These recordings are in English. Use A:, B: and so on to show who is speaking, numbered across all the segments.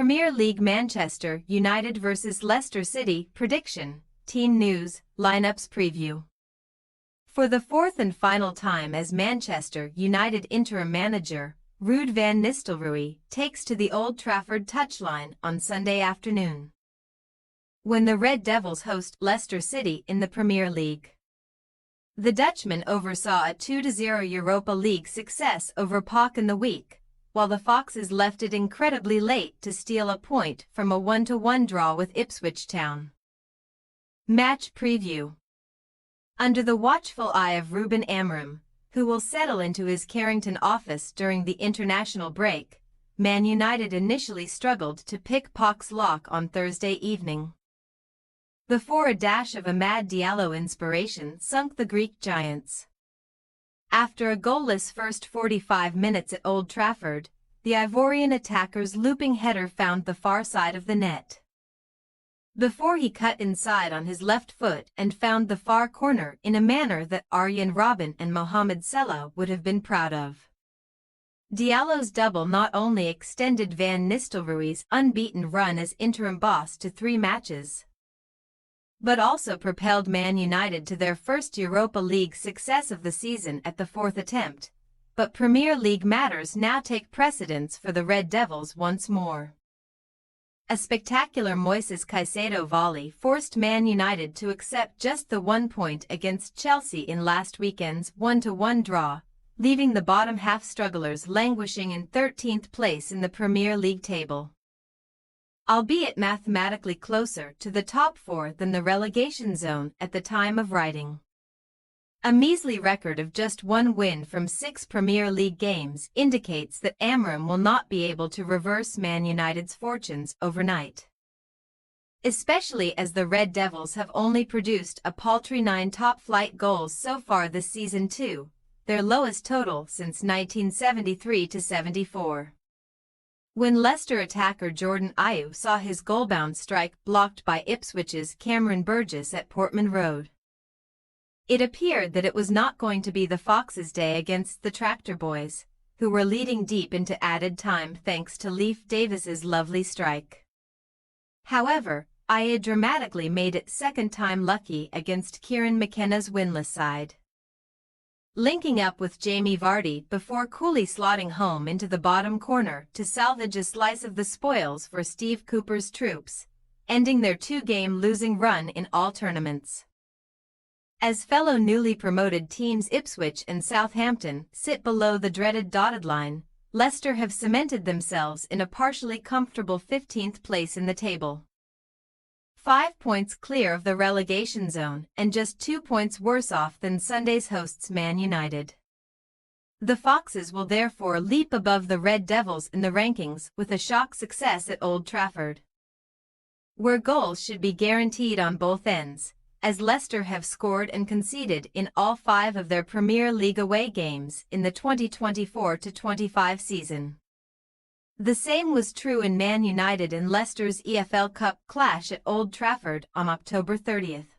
A: Premier League Manchester United vs Leicester City prediction, team news, lineups preview. For the fourth and final time as Manchester United interim manager, Ruud van Nistelrooy takes to the Old Trafford touchline on Sunday afternoon, when the Red Devils host Leicester City in the Premier League. The Dutchman oversaw a 2-0 Europa League success over PAOK in the week, while the Foxes left it incredibly late to steal a point from a 1-1 draw with Ipswich Town. Match preview. Under the watchful eye of Ruben Amorim, who will settle into his Carrington office during the international break, Man United initially struggled to pick PAOK's lock on Thursday evening, before a dash of Amad Diallo inspiration sunk the Greek giants. After a goalless first 45 minutes at Old Trafford, the Ivorian attacker's looping header found the far side of the net, before he cut inside on his left foot and found the far corner in a manner that Arjen Robben and Mohamed Salah would have been proud of. Diallo's double not only extended Van Nistelrooy's unbeaten run as interim boss to 3 matches, but also propelled Man United to their first Europa League success of the season at the 4th attempt. But Premier League matters now take precedence for the Red Devils once more. A spectacular Moises Caicedo volley forced Man United to accept just the 1 point against Chelsea in last weekend's 1-1 draw, leaving the bottom half strugglers languishing in 13th place in the Premier League table, albeit mathematically closer to the top 4 than the relegation zone at the time of writing. A measly record of just 1 win from 6 Premier League games indicates that Amorim will not be able to reverse Man United's fortunes overnight, especially as the Red Devils have only produced a paltry 9 top-flight goals so far this season too, their lowest total since 1973-74. When Leicester attacker Jordan Ayew saw his goal-bound strike blocked by Ipswich's Cameron Burgess at Portman Road, it appeared that it was not going to be the Foxes' day against the Tractor Boys, who were leading deep into added time thanks to Leif Davis's lovely strike. However, Ayew dramatically made it second time lucky against Kieran McKenna's winless side, linking up with Jamie Vardy before coolly slotting home into the bottom corner to salvage a slice of the spoils for Steve Cooper's troops, ending their 2-game losing run in all tournaments. As fellow newly promoted teams Ipswich and Southampton sit below the dreaded dotted line, Leicester have cemented themselves in a partially comfortable 15th place in the table, 5 points clear of the relegation zone and just 2 points worse off than Sunday's hosts Man United. The Foxes will therefore leap above the Red Devils in the rankings with a shock success at Old Trafford, where goals should be guaranteed on both ends, as Leicester have scored and conceded in all 5 of their Premier League away games in the 2024-25 season. The same was true in Man United and Leicester's EFL Cup clash at Old Trafford on October 30th.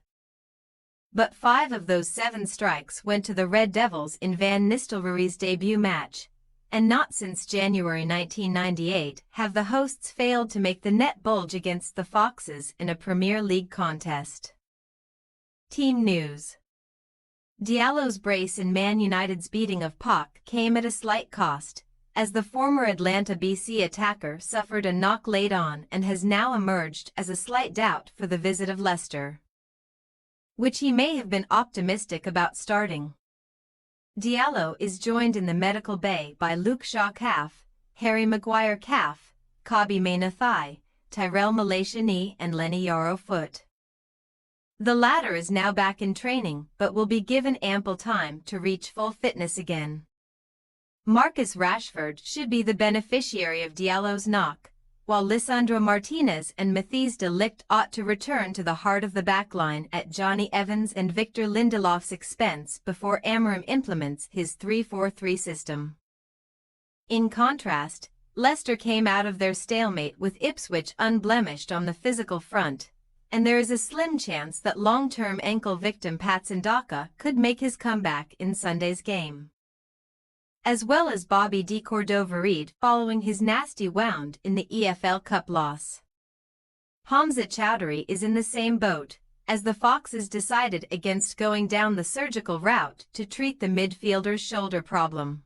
A: But 5 of those 7 strikes went to the Red Devils in Van Nistelrooy's debut match, and not since January 1998 have the hosts failed to make the net bulge against the Foxes in a Premier League contest. Team news. Diallo's brace in Man United's beating of PAOK came at a slight cost, as the former Atlanta BC attacker suffered a knock late on and has now emerged as a slight doubt for the visit of Leicester, which he may have been optimistic about starting. Diallo is joined in the medical bay by Luke Shaw calf, Harry Maguire calf, Kobbie Mainoo thigh, Tyrell Malacia knee and Lenny Yoro foot. The latter is now back in training but will be given ample time to reach full fitness again. Marcus Rashford should be the beneficiary of Diallo's knock, while Lisandro Martinez and Matthijs de Ligt ought to return to the heart of the backline at Johnny Evans and Victor Lindelof's expense before Amorim implements his 3-4-3 system. In contrast, Leicester came out of their stalemate with Ipswich unblemished on the physical front, and there is a slim chance that long-term ankle victim Patson Daka could make his comeback in Sunday's game. as well as Bobby de Cordova-Reid following his nasty wound in the EFL Cup loss. Hamza Chowdhury is in the same boat, as the Foxes decided against going down the surgical route to treat the midfielder's shoulder problem.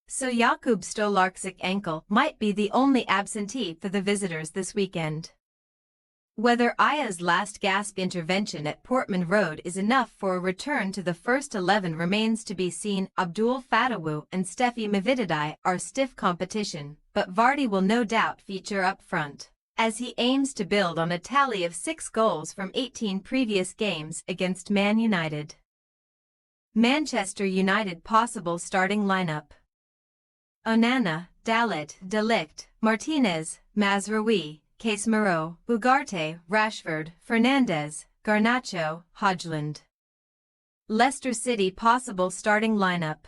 A: So Jakub Stolarczyk's ankle might be the only absentee for the visitors this weekend. Whether Aya's last-gasp intervention at Portman Road is enough for a return to the first 11 remains to be seen. Abdul Fatawu and Steffi Mavididi are stiff competition, but Vardy will no doubt feature up front, as he aims to build on a tally of 6 goals from 18 previous games against Man United. Manchester United possible starting lineup: Onana, Dalit, De Ligt, Martinez, Mazraoui, Casemiro, Ugarte, Rashford, Fernandes, Garnacho, Højlund. Leicester City possible starting lineup: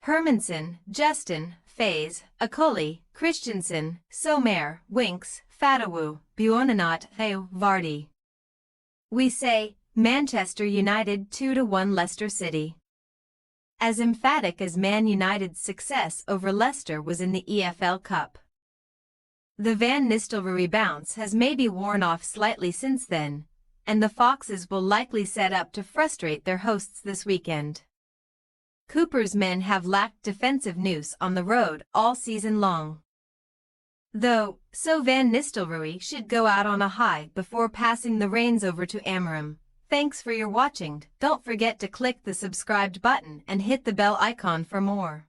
A: Hermansen, Justin, Faze, Akoli, Christensen, Sommer, Winks, Fatawu, Buonanotte, Vardy. We say, Manchester United 2-1 Leicester City. As emphatic as Man United's success over Leicester was in the EFL Cup, the Van Nistelrooy bounce has maybe worn off slightly since then, and the Foxes will likely set up to frustrate their hosts this weekend. Cooper's men have lacked defensive nous on the road all season long, though, so Van Nistelrooy should go out on a high before passing the reins over to Amorim. Thanks for your watching. Don't forget to click the subscribed button and hit the bell icon for more.